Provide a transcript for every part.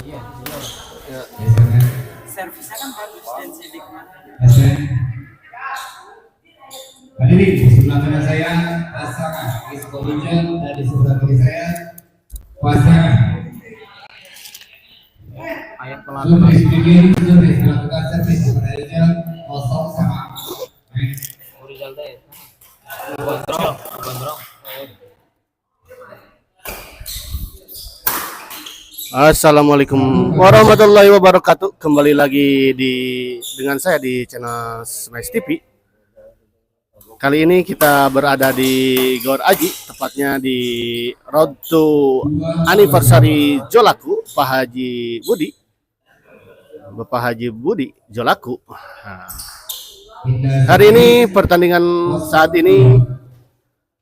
Ya. Servisnya kan bagus dan sidik. Hadirin, di sebelah kanan saya pasangan Ispolijan dan di sebelah kiri saya pasangan Sutris Bikin Sutris melakukan servis kepada Rizal kosong sama. Assalamualaikum warahmatullahi wabarakatuh. Kembali lagi dengan saya di channel Smash TV. Kali ini kita berada di Gor Aji, tepatnya di Road to Anniversary Jolaku, Pak Haji Budi, Bapak Haji Budi Jolaku. Nah, hari ini pertandingan saat ini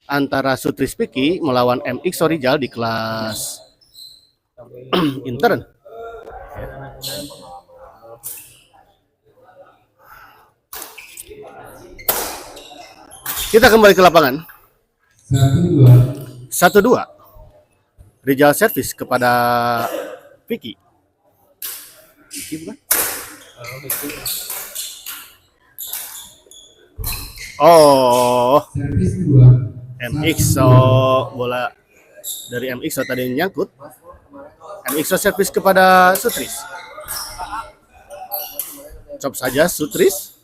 antara Sutris Piki melawan MX Rizal di kelas intern. Kita kembali ke lapangan. 1-2. Rizal servis kepada Piki. Piki bukan? Oh, MXO, bola dari MXO tadi nyangkut. MXO servis kepada Sutris. Cop saja Sutris.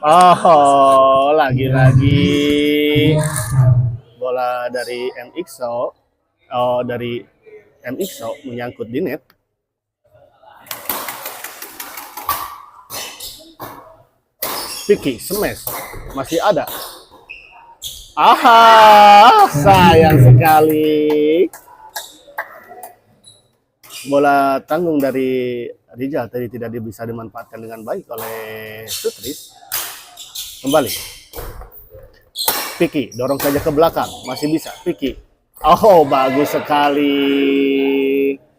Oh, lagi-lagi bola dari MXO. Oh, dari MXO menyangkut di net. Piki smash masih ada. Aha, sayang sekali. Bola tanggung dari Rizal tadi tidak bisa dimanfaatkan dengan baik oleh Sutris. Kembali. Piki dorong saja ke belakang, masih bisa. Piki. Oh, bagus sekali.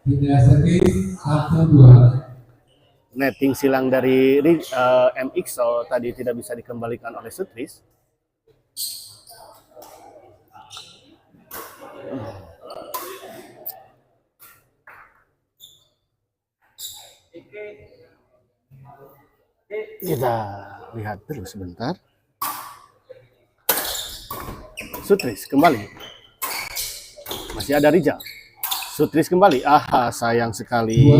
Tidak servis 1-2. Netting silang dari MXO tadi tidak bisa dikembalikan oleh Sutris. Kita lihat dulu sebentar. Sutris kembali. Masih ada Rizal. Sutris kembali. Aha, sayang sekali.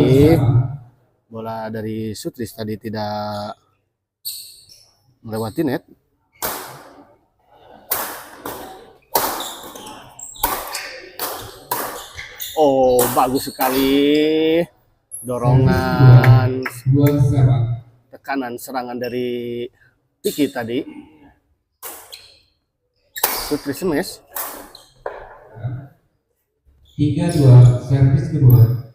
Bola dari Sutris tadi tidak melewati net. Oh, bagus sekali. Dorongan, tekanan serangan dari Piki tadi. Sutris smash. 3-2, servis kedua.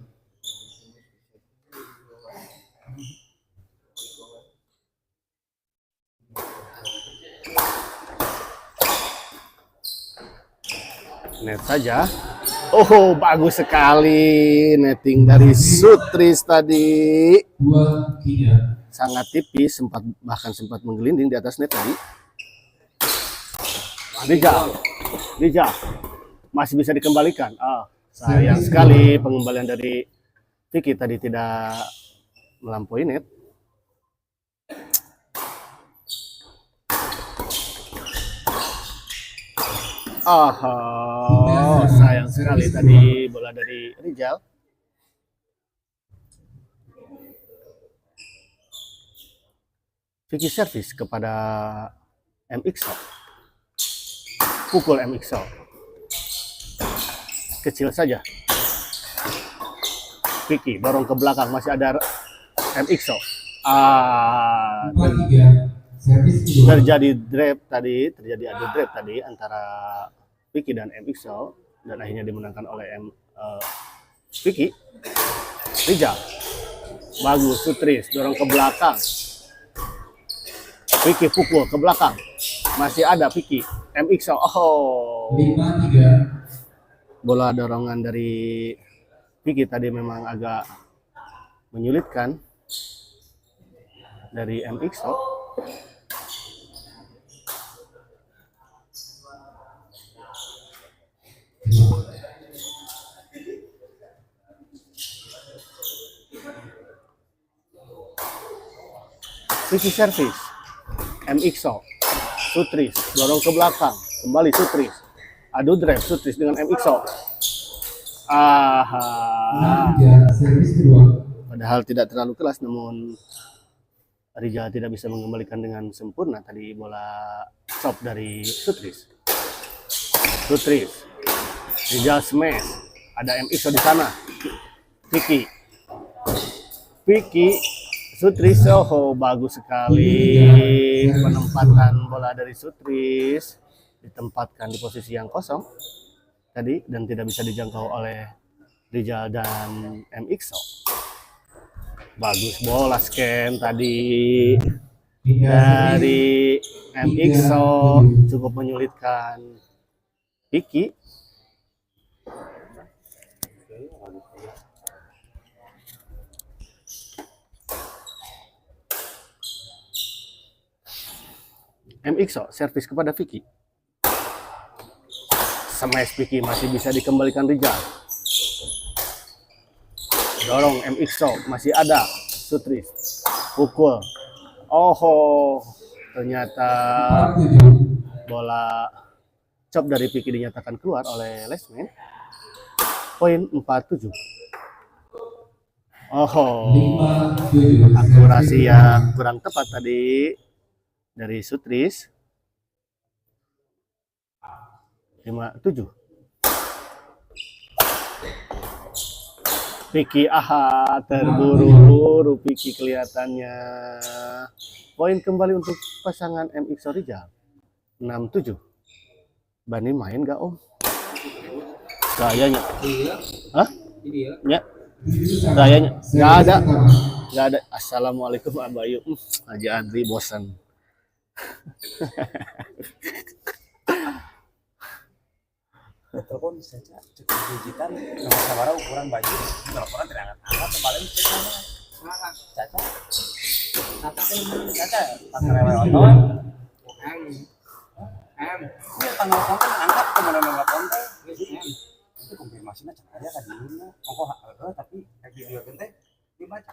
Net saja. Oh, bagus sekali netting dari Sutris tadi. 2-3. Sangat tipis, bahkan sempat menggelinding di atas net tadi. Rizal masih bisa dikembalikan. Sayang sekali pengembalian dari Piki tadi tidak melampaui net. Oh, sayang sekali tadi bola dari Rizal. Piki servis kepada MXO. Pukul MXO. Kecil saja. Piki dorong ke belakang, masih ada MXO. Terjadi adu drive tadi antara Piki dan MXO dan akhirnya dimenangkan oleh Piki. Rizal bagus, Sutris dorong ke belakang. Piki pukul ke belakang, masih ada Piki. MXO. Oh, 5-3. bola dorongan dari Piki tadi memang agak menyulitkan dari MXO. Vicky service, MXO, Sutris, dorong ke belakang, kembali Sutris, adu drive Sutris dengan MXO. Ya, servis kedua. Padahal tidak terlalu keras, namun Rijal tidak bisa mengembalikan dengan sempurna tadi bola chop dari Sutris. Sutris, Rijal smash, ada MXO di sana. Vicky, Sutris, oh bagus sekali penempatan bola dari Sutris, ditempatkan di posisi yang kosong tadi dan tidak bisa dijangkau oleh Rijal dan MXO. Bagus bola scan tadi dari MXO, cukup menyulitkan Vicky. MXO servis kepada Vicky. Smash Vicky masih bisa dikembalikan Rijal. Dorong MXO masih ada. Sutris pukul. Oh, ternyata bola chop dari Vicky dinyatakan keluar oleh Lesman. Poin 47. Oh, akurasi yang kurang tepat tadi dari Sutris. 57. Vicky terburu-buru Vicky kelihatannya. Poin kembali untuk pasangan MXO Rijal. 67. Bani main gak Om? Kayaknya. Hah? Ya. Kayaknya. Gak ada. Gak ada. Assalamualaikum Abayu. Haji Andri bosan. Telepon saja cukup digital nomor sabara ukuran baju teleponan tidak angkat kembali cek mana caca pakai lewat otot iya tanggal konten angkat kemana nomor konten itu konfirmasinya cek aja kan dulunya tapi kayak video konten dibaca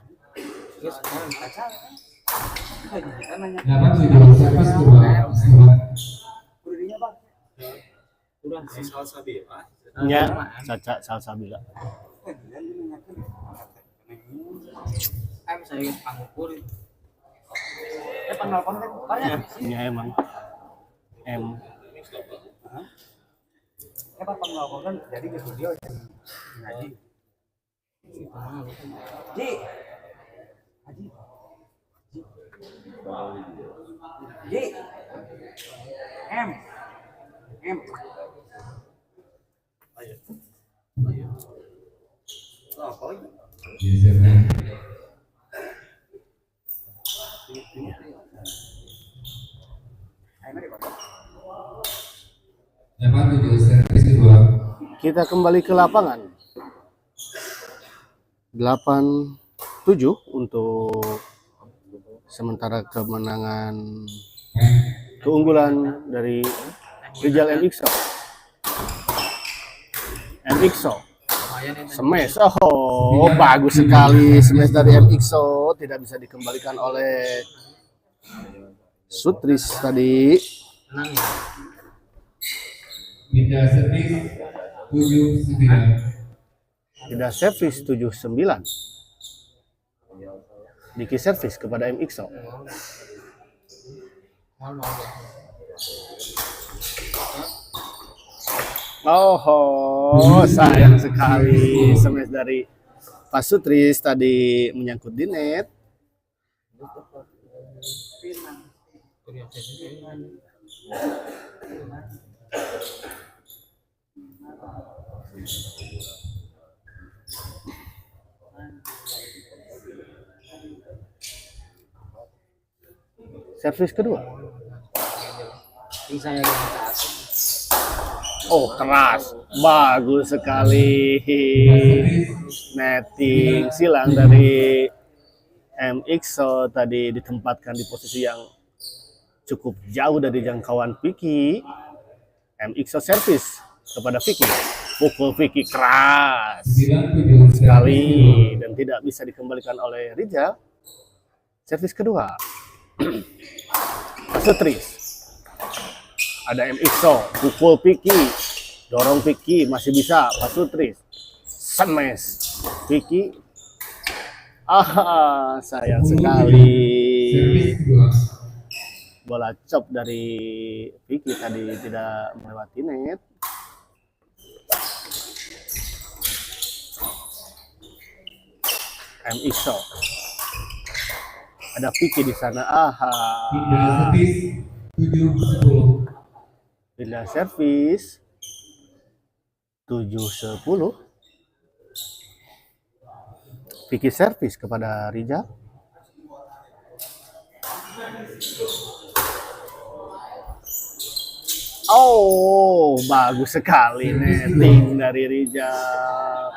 terus caca itu digital nanya servis kedua. kurinya bang Udah salsa bila. Ya, Caca salsa bila. Saya pangukur. Panggal konten banyak. Ya emang. Panggal konten jadi di studio ngaji. Ji. M. Servis kedua. Kita kembali ke lapangan. 8-7 untuk sementara kemenangan keunggulan dari Rijal MXO. Smash. Oh, bagus sekali smash dari MXO, tidak bisa dikembalikan oleh Sutris tadi. Pindah servis 7-9. Tidak servis 7-9. Diki servis kepada MXO. Oh, sayang sekali smash dari Pak Sutris tadi menyangkut di net. Servis kedua. Oh, keras. Bagus sekali. Netting silang dari MXO tadi ditempatkan di posisi yang cukup jauh dari jangkauan Vicky. MXO servis kepada Vicky. Pukul Vicky keras sekali dan tidak bisa dikembalikan oleh Rijal. Servis kedua. Pasutris. Ada MXO, pukul Piki, dorong Piki, masih bisa Pasutris. Smash Piki. Sayang sekali. Servis kedua. Bola chop dari Piki tadi tidak melewati net. MXO. Ada Piki di sana. Pindah servis 7-10. Pindah servis 7-10. Piki servis kepada Rijal. Oh, bagus sekali netting dari Rijal.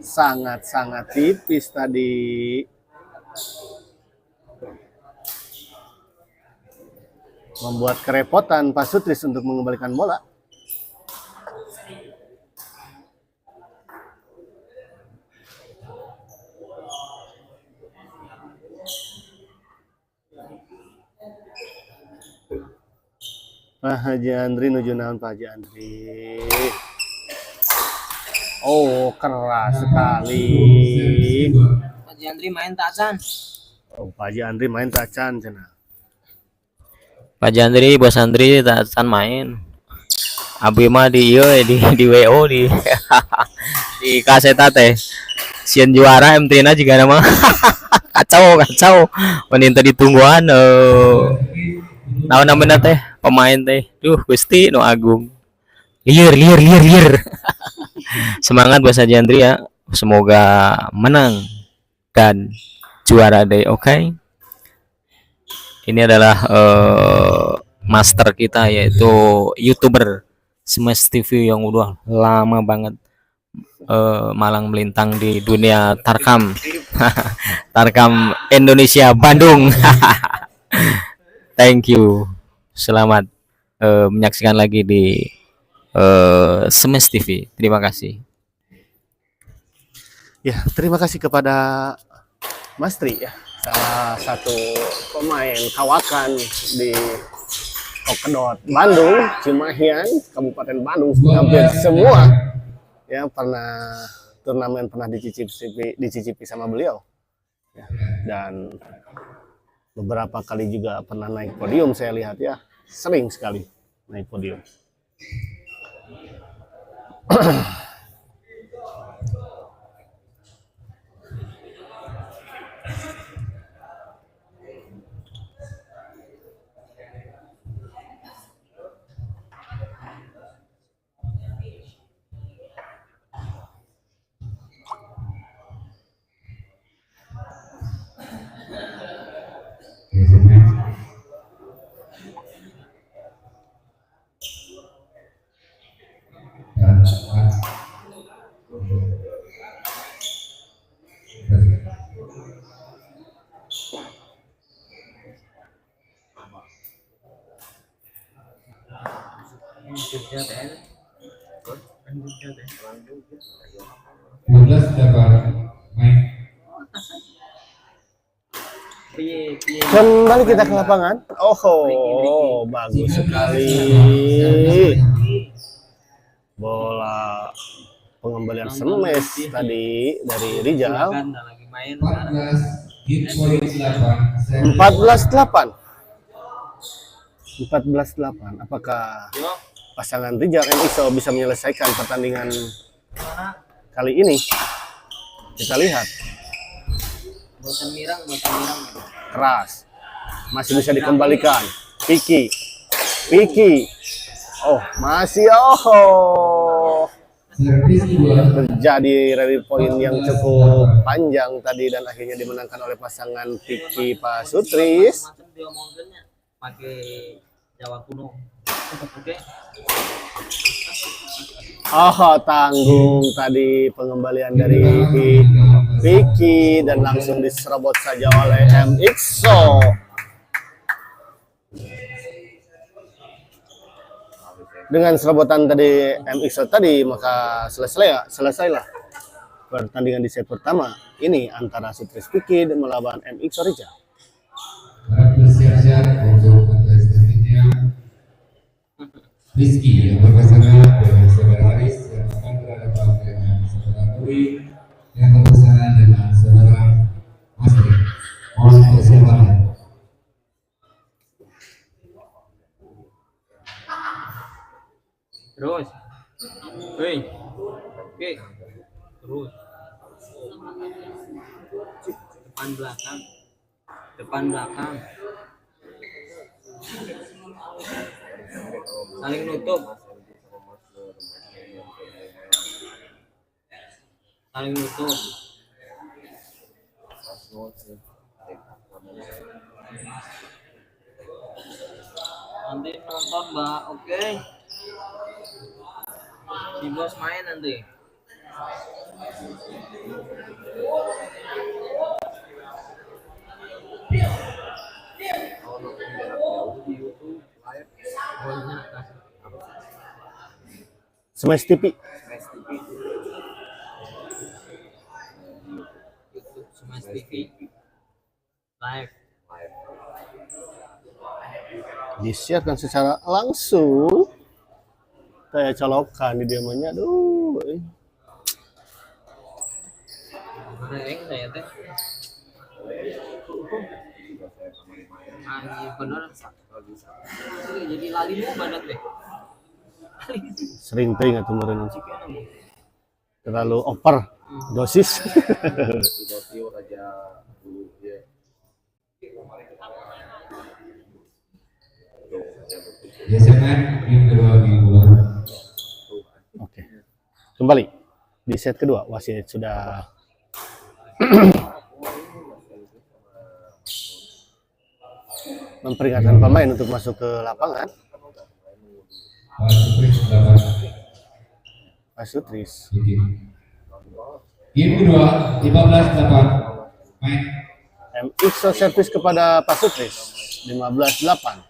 Sangat-sangat tipis tadi. Membuat kerepotan Pasutris untuk mengembalikan bola. Pak Haji Andri nuju naon Pak Haji Andri. Oh, keras sekali. Pak Jandri main tacan. Oh, Pak Haji Andri main tacan cenah. Pak Jandri, Bos Andri tacan main. Abi mah di di WO di di kaseta teh. Sieun juara MT-na juga nama. kacau. Menin tadi tungguan naon namanya teh pemain teh. Duh, Gusti nu agung. Liar. Semangat Bos Haji Andri ya. Semoga menang dan juara deh, oke? Ini adalah master kita yaitu YouTuber Smash TV yang udah lama banget malang melintang di dunia Tarkam. Tarkam Indonesia Bandung. Thank you. Selamat menyaksikan lagi di Smash TV. Terima kasih. Ya, terima kasih kepada Mas Tri ya, salah satu pemain kawakan di Kokedot Bandung, Cimahian, Kabupaten Bandung. Hampir semua ya pernah turnamen pernah dicicipi sama beliau. Ya, dan beberapa kali juga pernah naik podium, saya lihat ya, sering sekali naik podium. Kembali kita ke lapangan. Oh, bagus sekali. Bola pengembalian smash tadi dari Rijal. 14-8. Apakah pasangan Rijal MXO bisa menyelesaikan pertandingan kali ini? Kita lihat. Keras. Masih bisa dikembalikan. Piki. Oh, masih terjadi rally point yang cukup panjang tadi dan akhirnya dimenangkan oleh pasangan Piki Pasutris. Pakai Jawa kuno. Oke. Tanggung tadi pengembalian dari Piki dan langsung diserobot saja oleh MXO. Dengan serobotan tadi MXO tadi, maka selesailah pertandingan di set pertama ini antara Sutris Piki melawan MXO Rijal. Rizky yang berpasangan dengan saudara Aris yang akan berhadapan dengan saudara Nuri yang berpasangan dengan saudara Masri. Mohon persilakan. Terus. Woi. Oke. Terus. Depan belakang. Depan belakang. Saling nutup. Saling nutup. Nanti nonton, Mbak. Oke. Si bos main nanti. Smash TV. YouTube Smash TV live. Disiarkan secara langsung. Kayak colokan di diamannya. Aduh. Keren saya teh. Anjir bener. Jadi lali mu badan teh. Sering ting atuh meureun. Terlalu over dosis. Gesekan yang kedua dimulai. Oke. Kembali di set kedua wasit sudah memperingatkan pemain untuk masuk ke lapangan. Pasutris. Game kedua 15-8. Main. MXO servis kepada Pasutris 15-8.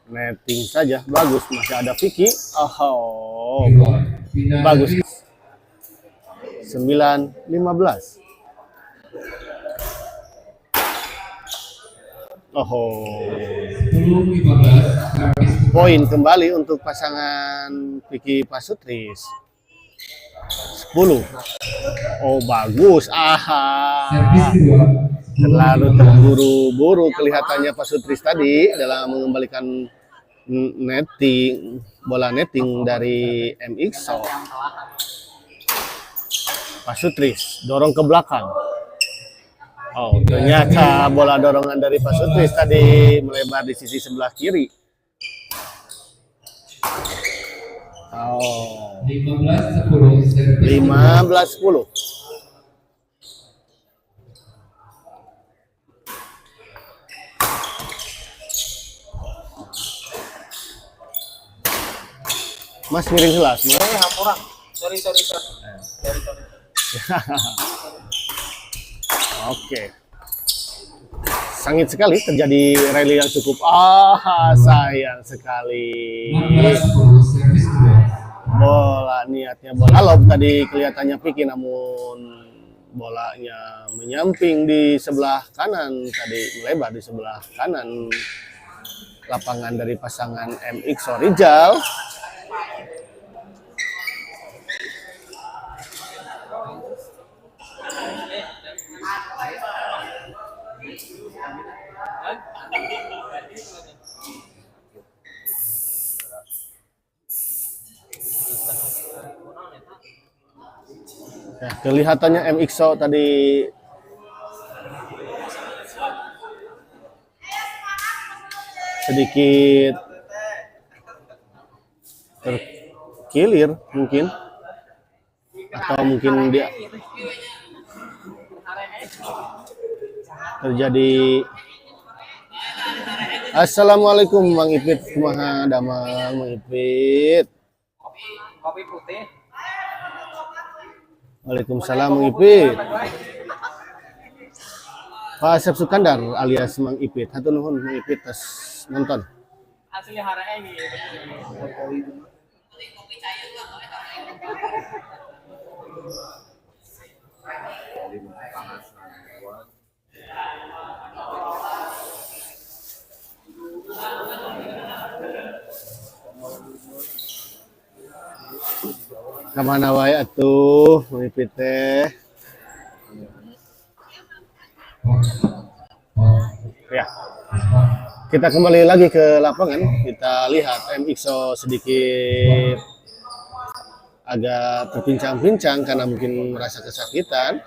Netting saja bagus, masih ada Vicky. Oh, bagus. 9-15. Oh, 10-15. poin kembali untuk pasangan Vicky Pasutris. 10. Oh, bagus. Servis kedua. Terlalu terburu-buru kelihatannya Pasutris tadi dalam mengembalikan netting, bola netting dari MXO. Pasutris dorong ke belakang. Oh, ternyata bola dorongan dari Pasutris tadi melebar di sisi sebelah kiri. Oh, 15-10. Servis 15-10. Mas miring gelas, Mas. Hampurang. Sorry. Oke. Sangit sekali terjadi rally yang cukup sayang sekali. 16-10. Servis kedua. Bola niatnya bola lob tadi kelihatannya Vicky, namun bolanya menyamping di sebelah kanan tadi, melebar di sebelah kanan lapangan dari pasangan MXO Rijal. Ya, kelihatannya MXO tadi sedikit terkilir mungkin, atau mungkin dia terjadi. Assalamualaikum Mang Ipit, kumaha damang Mang Ipit. Kopi putih. Waalaikumsalam Mang Ipit. Pak Asep Sukandar alias Mang Ipit. Hatur nuhun Mang Ipit tes nonton. Asli haranya ini. Kemana wae atuh mimpi teh. Ya, kita kembali lagi ke lapangan. Kita lihat MXO sedikit agak terpincang-pincang karena mungkin merasa kesakitan.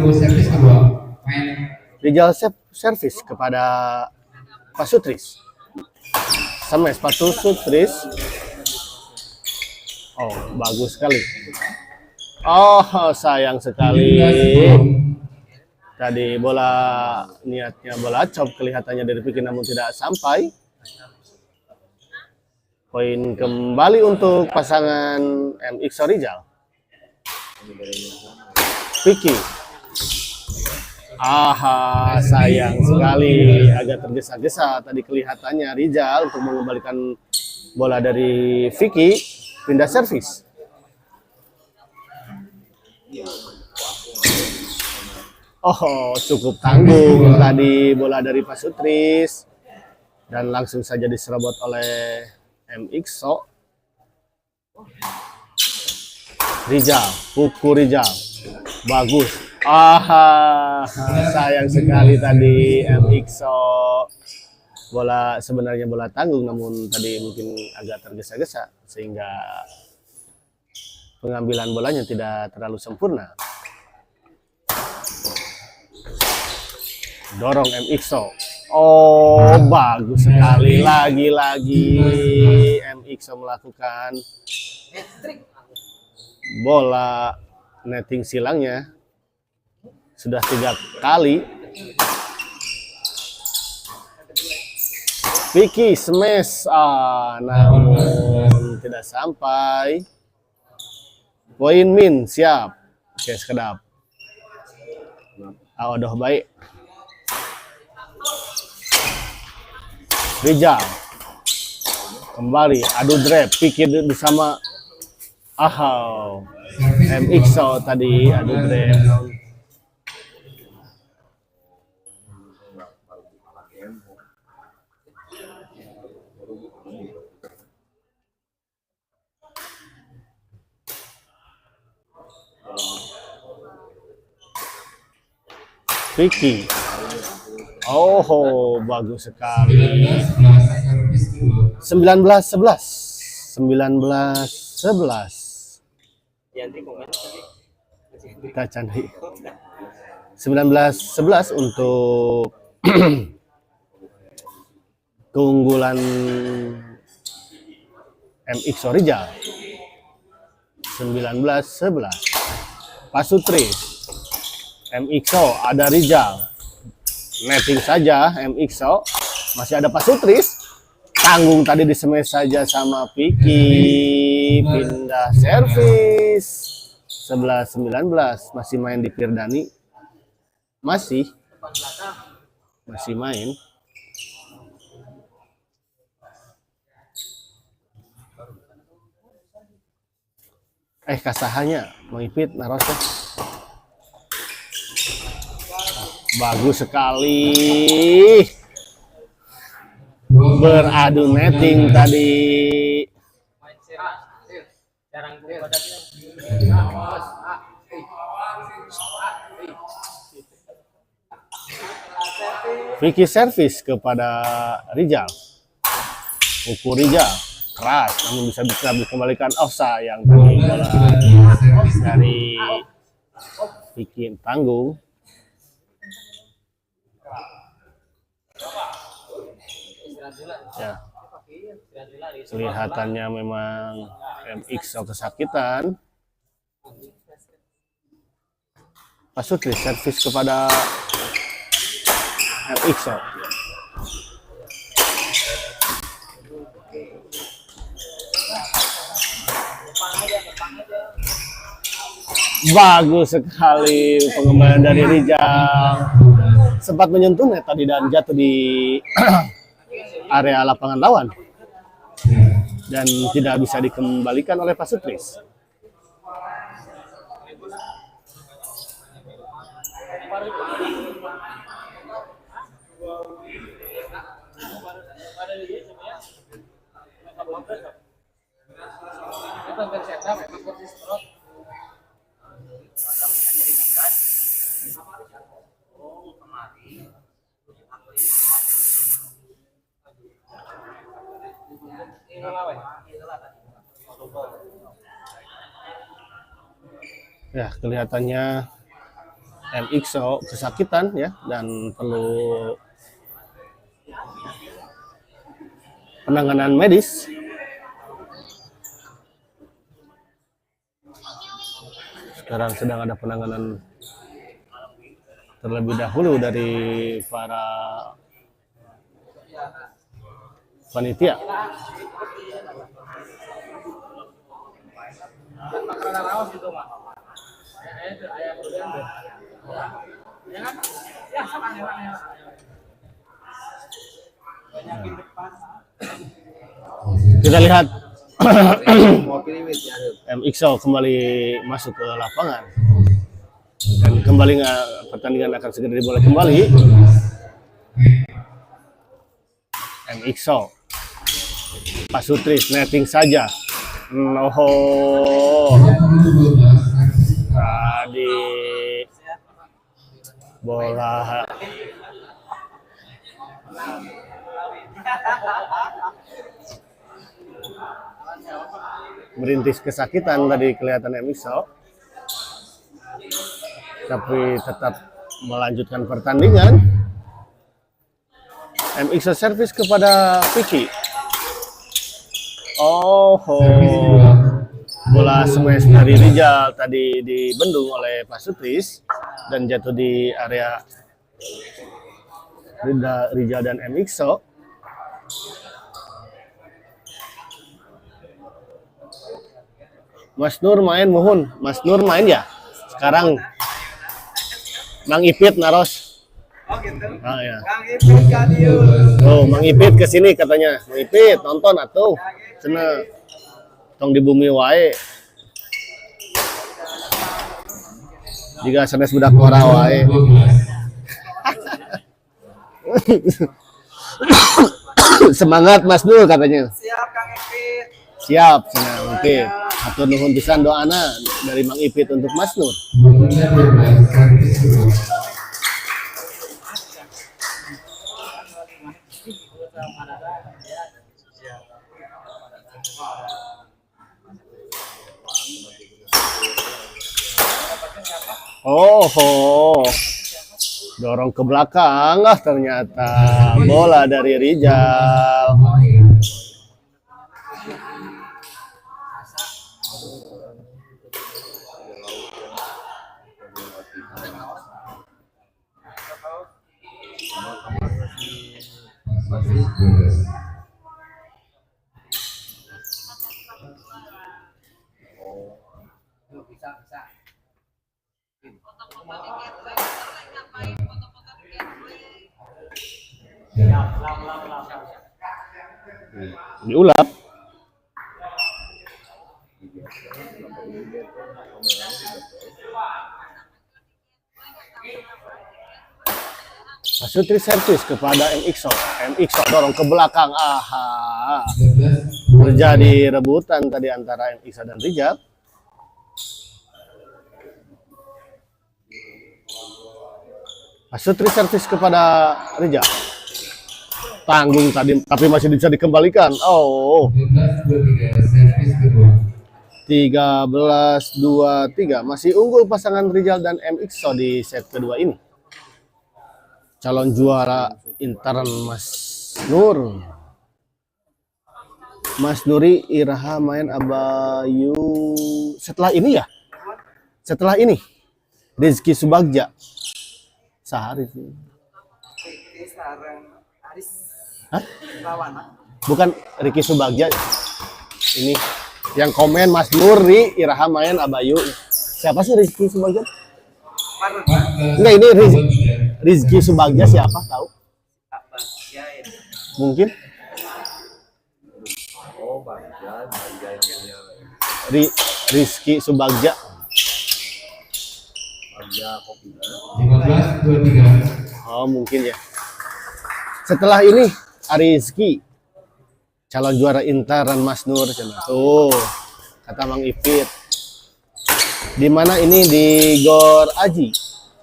Servis kedua main Rijal servis kepada Pak Sutris. Smash Pak Sutris. Oh, bagus sekali. Oh, sayang sekali. Tadi bola niatnya bola chop kelihatannya dari Vicky namun tidak sampai. Poin kembali untuk pasangan MXO Rijal. Vicky. Aha, sayang sekali, agak tergesa-gesa tadi kelihatannya Rijal untuk mengembalikan bola dari Vicky, pindah servis. Oh, cukup tanggung tadi bola dari Pak Sutris dan langsung saja diserobot oleh MXO. Rijal, Puku Rijal, bagus. Aha, sayang sekali tadi MXO. Bola sebenarnya bola tanggung, namun tadi mungkin agak tergesa-gesa sehingga pengambilan bolanya tidak terlalu sempurna. Dorong MXO. Oh, bagus sekali. Lagi-lagi MXO melakukan bola netting silangnya. Sudah 3 kali. Vicky smash. Namun tidak sampai. Poin min, siap. Oke, sekedap. Udah baik. Rijal. Kembali, adu drop. Vicky bersama MXO tadi adu drop. Vicky. Oh, bagus sekali. 19-11. 19-11. Kita cari. 19-11 untuk keunggulan MXO Rijal. 19-11. Pak Sutris. MXO ada Rijal. Netting saja MXO. Masih ada Pak Sutris. Tanggung tadi di smash saja sama Vicky. Pindah servis. 11-19. Masih main di Firdani. Masih main. Kasahannya mengipit narosnya. Bagus sekali. Beradu netting tadi. Vicky servis kepada Rijal. Puku Rijal keras, namun bisa dikembalikan. Oh, sayang tadi bola dari Vicky tanggung. Ya, kelihatannya memang MXO kesakitan. Pak Sutris servis kepada MXO. Bagus sekali pengembalian dari Rijal. Sempat menyentuh net tadi dan jatuh di area lapangan lawan dan tidak bisa dikembalikan oleh Pak Sutris. Ya, kelihatannya MXO kesakitan ya dan perlu penanganan medis. Sekarang sedang ada penanganan terlebih dahulu dari para panitia. Kita lihat MXO kembali masuk ke lapangan dan kembali pertandingan akan segera dimulai kembali. MXO Pak Sutris netting saja. Tadi bola merintis kesakitan tadi kelihatan MXO, tapi tetap melanjutkan pertandingan. MXO servis kepada Vicky. Bola smash dari Rijal tadi dibendung oleh Pak Sutris dan jatuh di area Rijal dan MXO. Mas Nur main mohon. Mas Nur main ya? Sekarang Mang Ipit naros. Oh gitu. Ah ya. Kang Ipit Gadius. Oh, Mang Ipit kesini katanya. Mang Ipit nonton atuh. Cenah tong di bumi wae. Jika sanes budak kora wae. Semangat Mas Nur katanya. Siap Kang Ipit. Siap, senang. Oke. Atur nuhun pisan doana dari Mang Ipit untuk Mas Nur. Dorong ke belakang ternyata bola dari Rijal. Diulap. Pak Sutris servis kepada MXO. MXO dorong ke belakang. Terjadi rebutan tadi antara MXO dan Rijal. Pak Sutris servis kepada Rijal. Tanggung tadi, tapi masih bisa dikembalikan. 13-23. Masih unggul pasangan Rijal dan MXO di set kedua ini. Calon juara intern Mas Nur. Mas Nuri Iraha main Abayu. Setelah ini ya? Setelah ini. Rizky Subagja. Sehari sih. Hah? Bukan Ricky Subagja. Ini yang komen Mas Nuri Iraha main Abayu. Siapa sih Rizky Subagja? Enggak, ini Rizky Subagja siapa tahu? Mungkin. Rizky Subagja. 15-23. Oh, mungkin ya. Setelah ini Arizki calon juara Intaran Mas Nur cenah. Tuh, kata Mang Ipit. Di mana ini di Gor Aji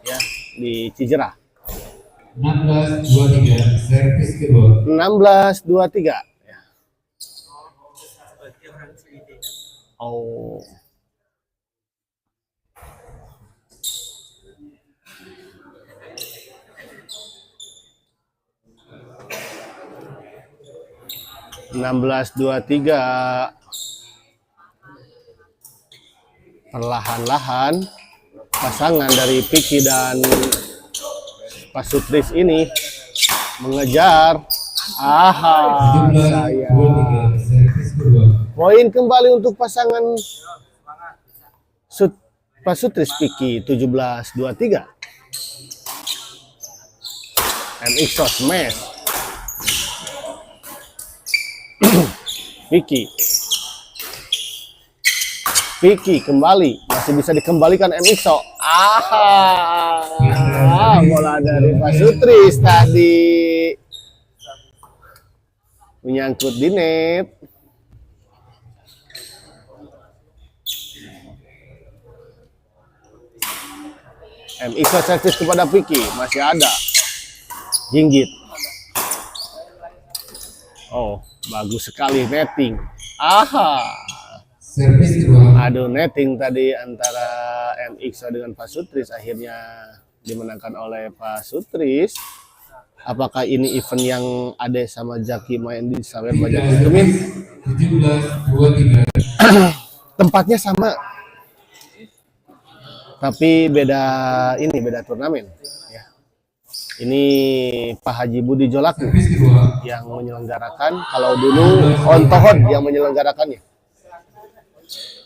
ya, di Cijerah. 16-23 servis kedua. 16-23 ya. Oh. Enam belas dua tiga. Perlahan-lahan pasangan dari Piki dan Pasutris ini mengejar. Aha, saya 17-23 servis kedua. poin kembali untuk pasangan Pasutris Piki 17-23. MX Smash. Piki kembali, masih bisa dikembalikan MXO. Bola dari Pasutris tadi menyangkut di net. MXO servis kepada Piki, masih ada. Jinggit. Oh, bagus sekali netting. Servis kedua. Aduh, netting tadi antara MXO dengan Pasutris akhirnya dimenangkan oleh Pasutris. Apakah ini event yang Ade sama Jaki main di Sawer Bajak Tumin? 17-23. Tempatnya sama, tapi beda turnamen. Ya. Ini Pak Haji Budi Jolaku Servis kedua. yang menyelenggarakan. Kalau dulu Ontohod yang menyelenggarakannya.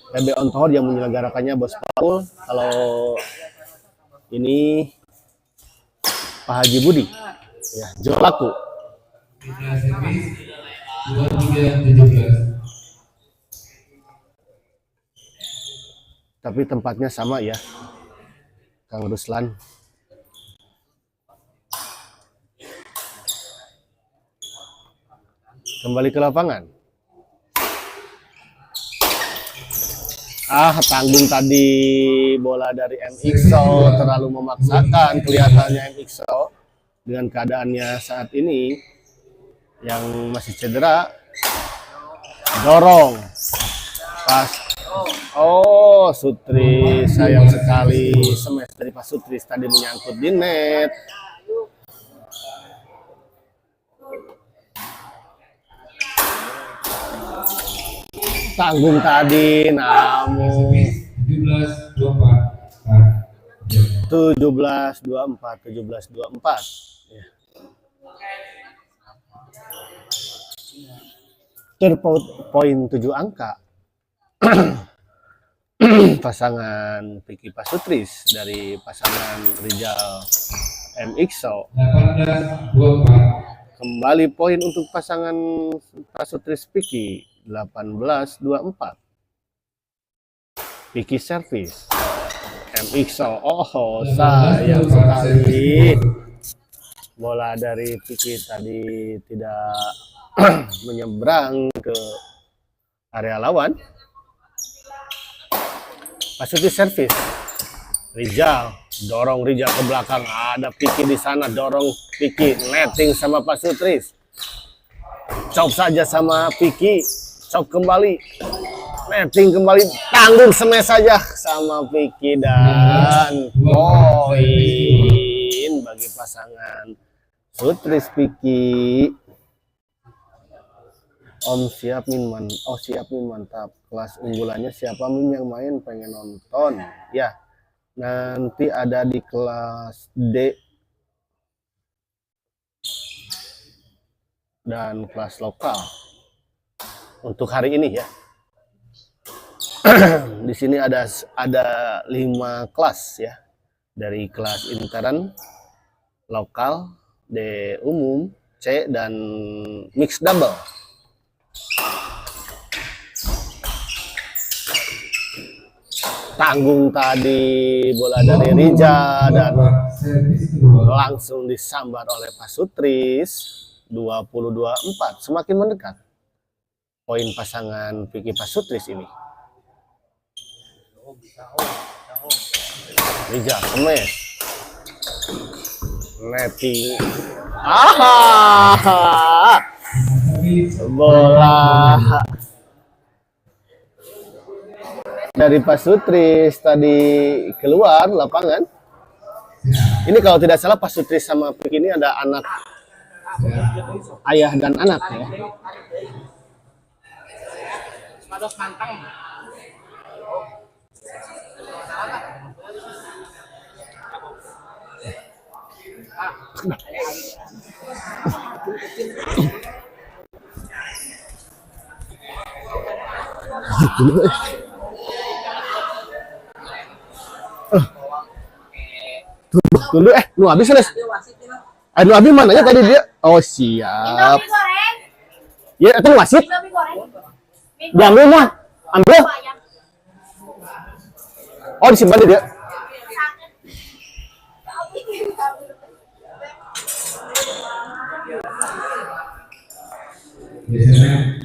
PB Ontohod yang menyelenggarakannya Bos Paul. Kalau ini Pak Haji Budi, ya Jolaku. Servis 23-17. Tapi tempatnya sama ya, Kang Ruslan. Kembali ke lapangan. Tanggung tadi bola dari MXO terlalu memaksakan kelihatannya MXO dengan keadaannya saat ini yang masih cedera. Dorong pas. Oh, Sutris sayang sekali smash dari Pak Sutris tadi menyangkut di net. Tanggung tadi, namun 17-24. 17-24. Ya. Poin 7 angka. Pasangan Piki Pasutris dari pasangan Rizal MXO. 18-24. Kembali poin untuk pasangan Pasutris Piki 18-24. Piki servis. MXO. Oh, sayang sekali. Bola dari Piki tadi tidak menyeberang ke area lawan. Pasutris servis. Rizal dorong Rizal ke belakang. Ada Piki di sana, dorong Piki, netting sama Pasutris. Chop saja sama Piki, chop kembali, netting kembali, tanggung smash saja sama Piki dan poin bagi pasangan Sutris Piki. Om siap Min, oh siap Min, mantap. Kelas unggulannya siapa Min yang main, pengen nonton ya. Nanti ada di kelas D dan kelas lokal untuk hari ini ya. Di sini ada 5 kelas ya, dari kelas Intaran, lokal, D umum, C dan mix double. tanggung tadi bola dari Rija dan servis kedua langsung disambar oleh Pak Sutris. 22-4, semakin mendekat poin pasangan Vicky Pak Sutris ini. Rija kemes netting, bola dari Pak Sutris tadi keluar lapangan. Ini kalau tidak salah Pak Sutris sama Vicky ini ada anak, ayah dan anak ya. Tunggu, nu habis Les. Nu habis mananya tadi dia? Oh siap. Ya, itu wasit. Diambil mah, ambil. Oh disimpan dia. biasanya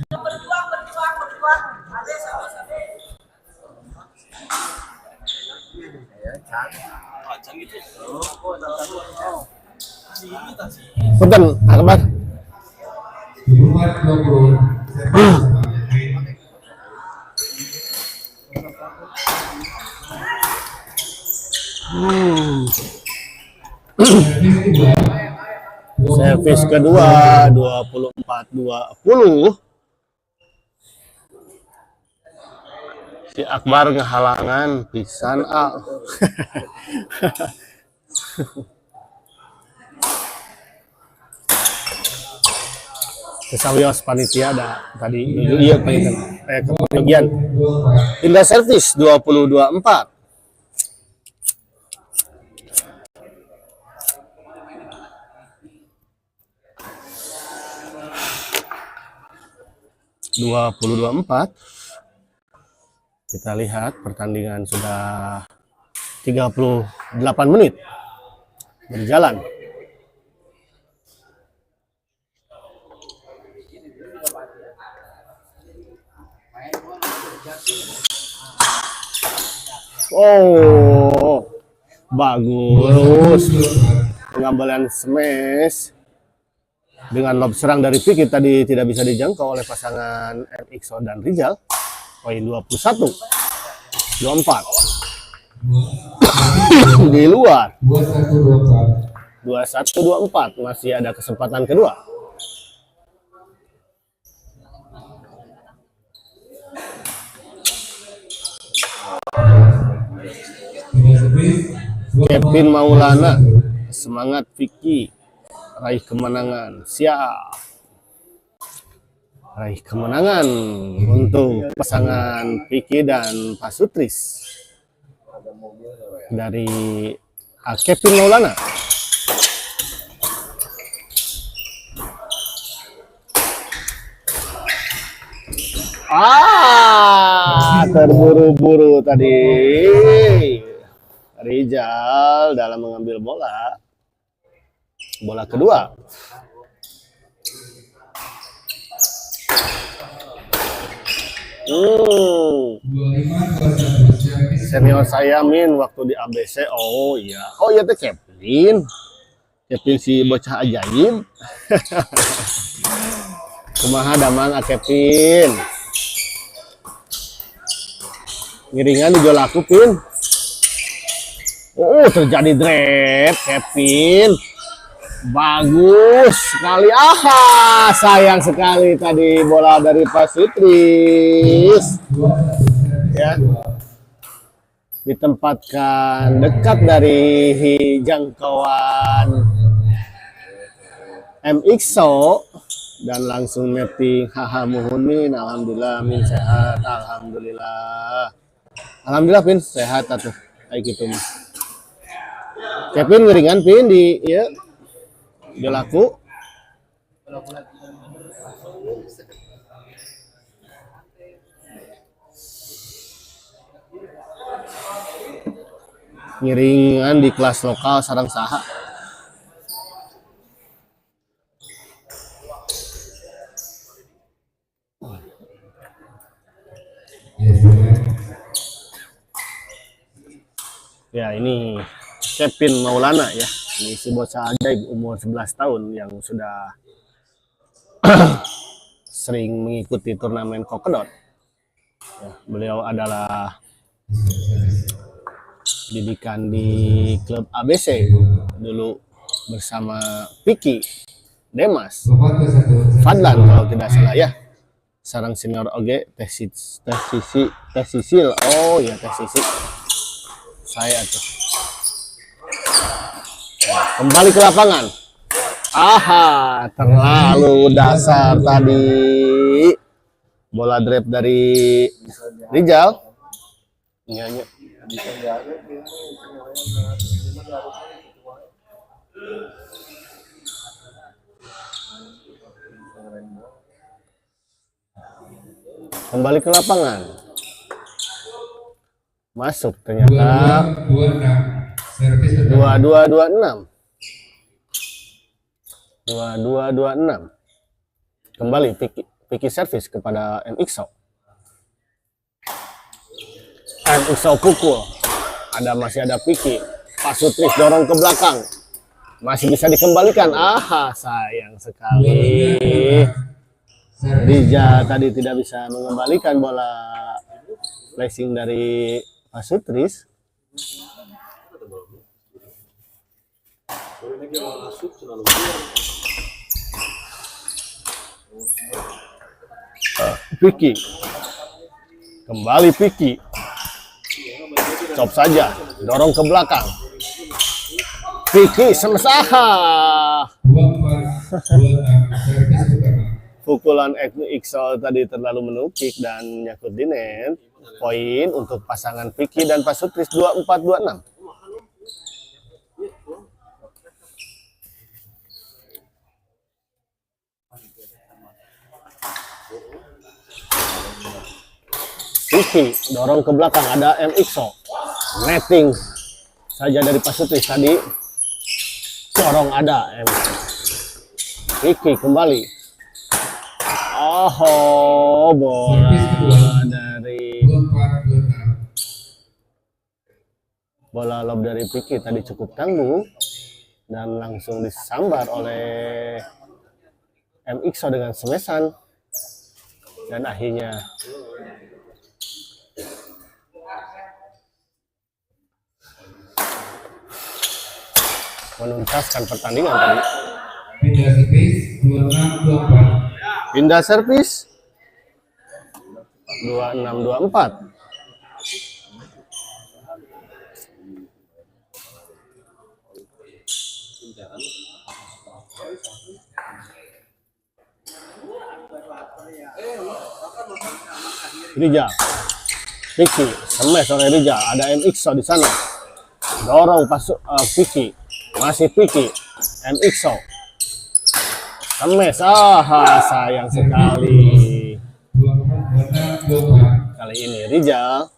Punten, Akbar. 24-20 servis Servis kedua 24-20. Si Akbar ngehalangan pisan Kesawios panitia ada tadi iya panitia kebagian. Indah servis 20-24. Kita lihat pertandingan sudah 38 menit berjalan. Oh, bagus pengambilan smash dengan lob serang dari Vicky tadi tidak bisa dijangkau oleh pasangan MXO dan Rizal. Poin 21-24 di luar. 21-24 masih ada kesempatan kedua. Kevin Maulana, semangat Vicky, raih kemenangan, siap. Raih kemenangan untuk pasangan Vicky dan Pak Sutris dari Kevin Maulana. Terburu-buru tadi Rizal dalam mengambil bola kedua. Senior saya Min waktu di ABC. Oh iya teh Kevin si bocah ajaib. Kumaha damang Kevin. Ngiringan dijual aku Pin. Oh terjadi drop Kevin. Bagus sekali. Sayang sekali tadi bola dari Pak Sutris. Ya. Ditempatkan dekat dari jangkauan MXO dan langsung netting. Muhun Min, alhamdulillah Min sehat, alhamdulillah. Alhamdulillah Pin sehat atuh. Kayak gitu mah. Kevin ngeringan Pin di ya. Dia laku. ngiringan di kelas lokal sarang saha. Ya, ini Kevin Maulana ya. Ini si bocah ajaib umur 11 tahun yang sudah sering mengikuti turnamen Kokedot. Ya, beliau adalah didikan di klub ABC dulu bersama Vicky, Demas, Fadlan kalau tidak salah ya. Sarang senior oge Teh Sisil. Oh ya, Teh Sisil. Saya tuh. Kembali ke lapangan. Aha, terlalu dasar tadi. Bola drive dari Rijal. Iya. Kembali ke lapangan. Masuk ternyata 2226. 2226. Kembali Vicky servis kepada MXO. MXO pukul. Masih ada Vicky. Pak Sutris dorong ke belakang. Masih bisa dikembalikan. Aha, sayang sekali. Rija tadi tidak bisa mengembalikan bola flashing dari Pak Sutris. Vicky. Kembali Vicky. Cop saja, dorong ke belakang. Vicky semesaha. Pukulan XO tadi terlalu menukik dan nyakut di net. Poin untuk pasangan Vicky dan Pak Sutris 2426. Vicky dorong ke belakang, ada MXO. Netting saja dari Pak Sutris tadi. Dorong ada MXO. Vicky kembali. Oh, bola lob dari Vicky tadi cukup tangguh dan langsung disambar oleh MXO dengan semesan dan akhirnya menuntaskan pertandingan tadi. Pindah servis 2624. Rijal, Vicky, semes oleh Rijal. Ada MXO di sana. Dorong pasuk Vicky, masih Vicky, MXO. Semes, sayang sekali. Kali ini Rijal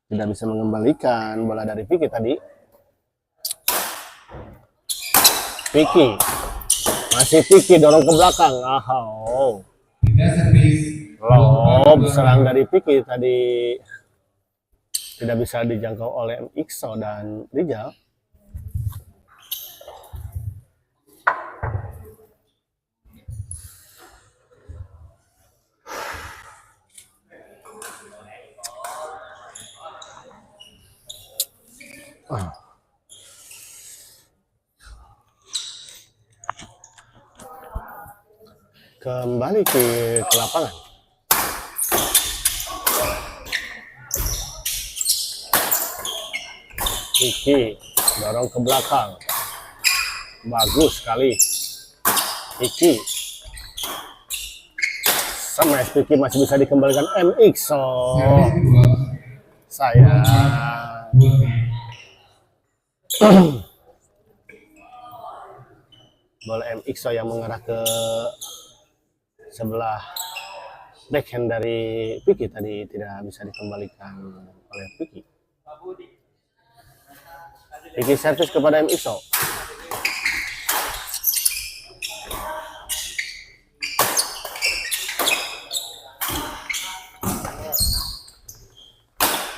tidak bisa mengembalikan bola dari Vicky tadi. Vicky, masih Vicky dorong ke belakang. Lob serang dari Vicky tadi tidak bisa dijangkau oleh MXO dan Rijal. Kembali ke lapangan. Vicky dorong ke belakang. Bagus sekali. Vicky. Smash Vicky masih bisa dikembalikan MXO. Sayang. Bola MXO yang mengarah ke sebelah backhand dari Vicky tadi tidak bisa dikembalikan oleh Vicky. Vicky servis kepada MXO.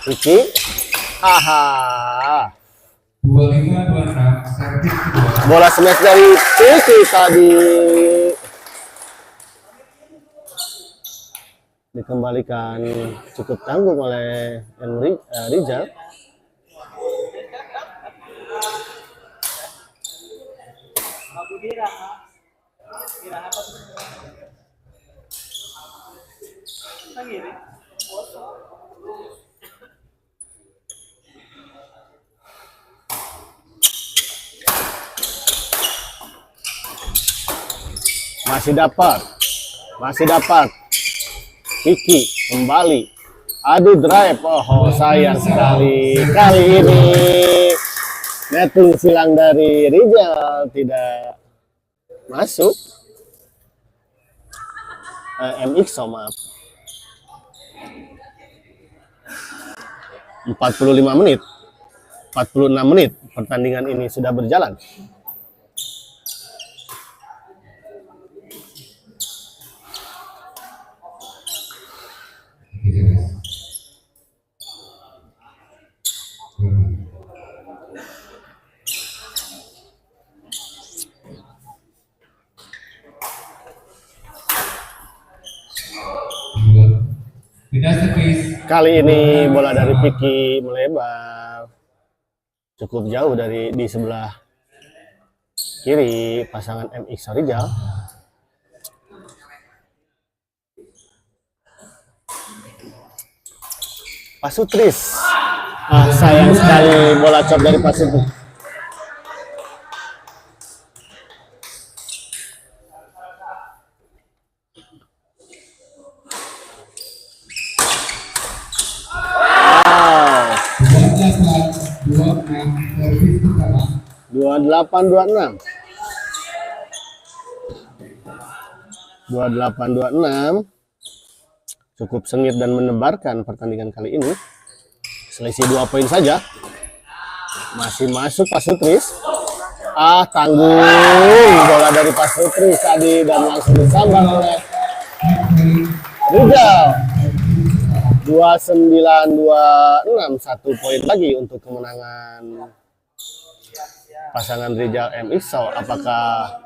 Vicky, aha. 25-26 servis kedua. Bola smash dari Vicky tadi dikembalikan cukup tanggung oleh Rizal. Masih dapat. Vicky kembali. Adu drive. Oh, sayang sekali. Kali ini netting silang dari Rizal tidak masuk. MXO maaf. 45 menit. 46 menit pertandingan ini sudah berjalan. Tidak servis. Kali ini bola dari Vicky melebar cukup jauh dari di sebelah kiri pasangan MXO Rizal. Pasutris. Sayang sekali bola cop dari Pasutris. Servis pertama. 28-26. 28-26. Cukup sengit dan menebarkan pertandingan kali ini. Selisih 2 poin saja. Masih masuk Pasutris. Tanggung bola dari Pasutris tadi dan langsung disambar oleh Rizal. 29-26, 1 poin lagi untuk kemenangan pasangan Rizal MXO. Apakah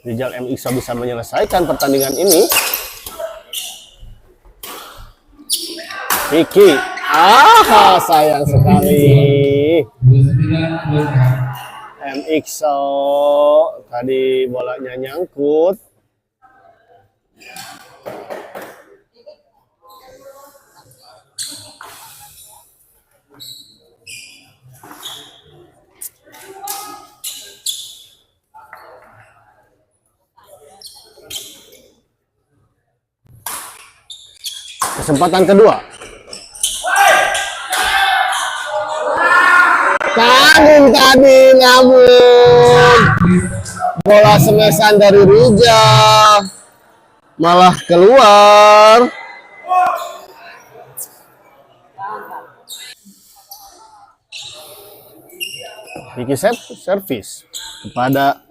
Rizal MXO bisa menyelesaikan pertandingan ini? Vicky, sayang sekali. 29-26. MXO tadi bolanya nyangkut. Kesempatan kedua. Tanggung tadi, namun bola semesan dari Rizal malah keluar. Vicky servis kepada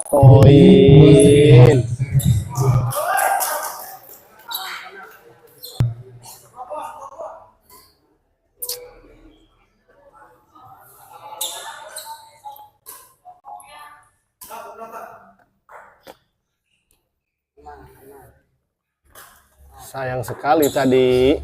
poin. Sayang sekali tadi.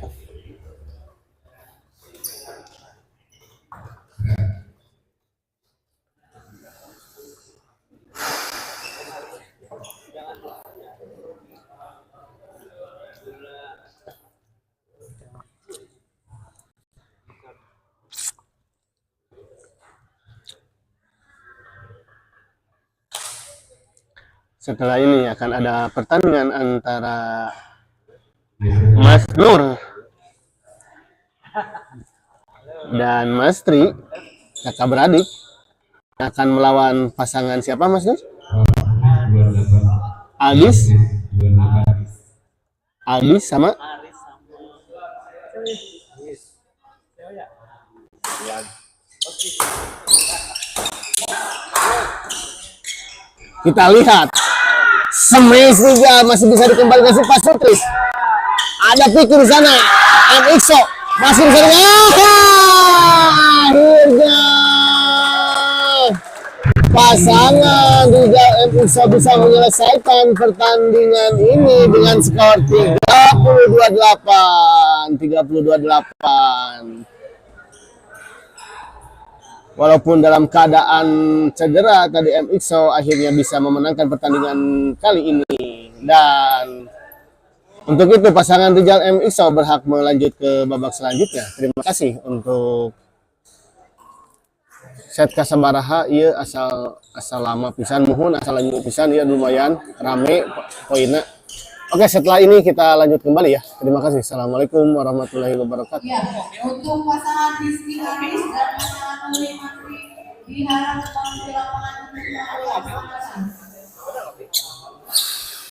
Setelah ini akan ada pertandingan antara Mas Nur dan Mas Tri, kakak beradik. akan melawan pasangan siapa Mas Nur? 28. Aldis, 28. Aldis sama kita lihat smash juga masih bisa dikembalikan si Pak Sutris. Ada pikir di sana. MXO masih bisa akhirnya pasangan juga MXO bisa menyelesaikan pertandingan ini dengan skor 32-8. Walaupun dalam keadaan cedera tadi MXO akhirnya bisa memenangkan pertandingan kali ini. Dan untuk itu pasangan Rijal MXO berhak melanjut ke babak selanjutnya. Terima kasih untuk set kasabaraha ieu asal lama pisan muhun asal lanjut pisan ya lumayan rame poinnya. Oke, setelah ini kita lanjut kembali ya. Terima kasih. Assalamualaikum warahmatullahi wabarakatuh. Ya, untuk pasangan Rizky Haris dan pasangan Nuri Makri diharapkan di lapangan untuk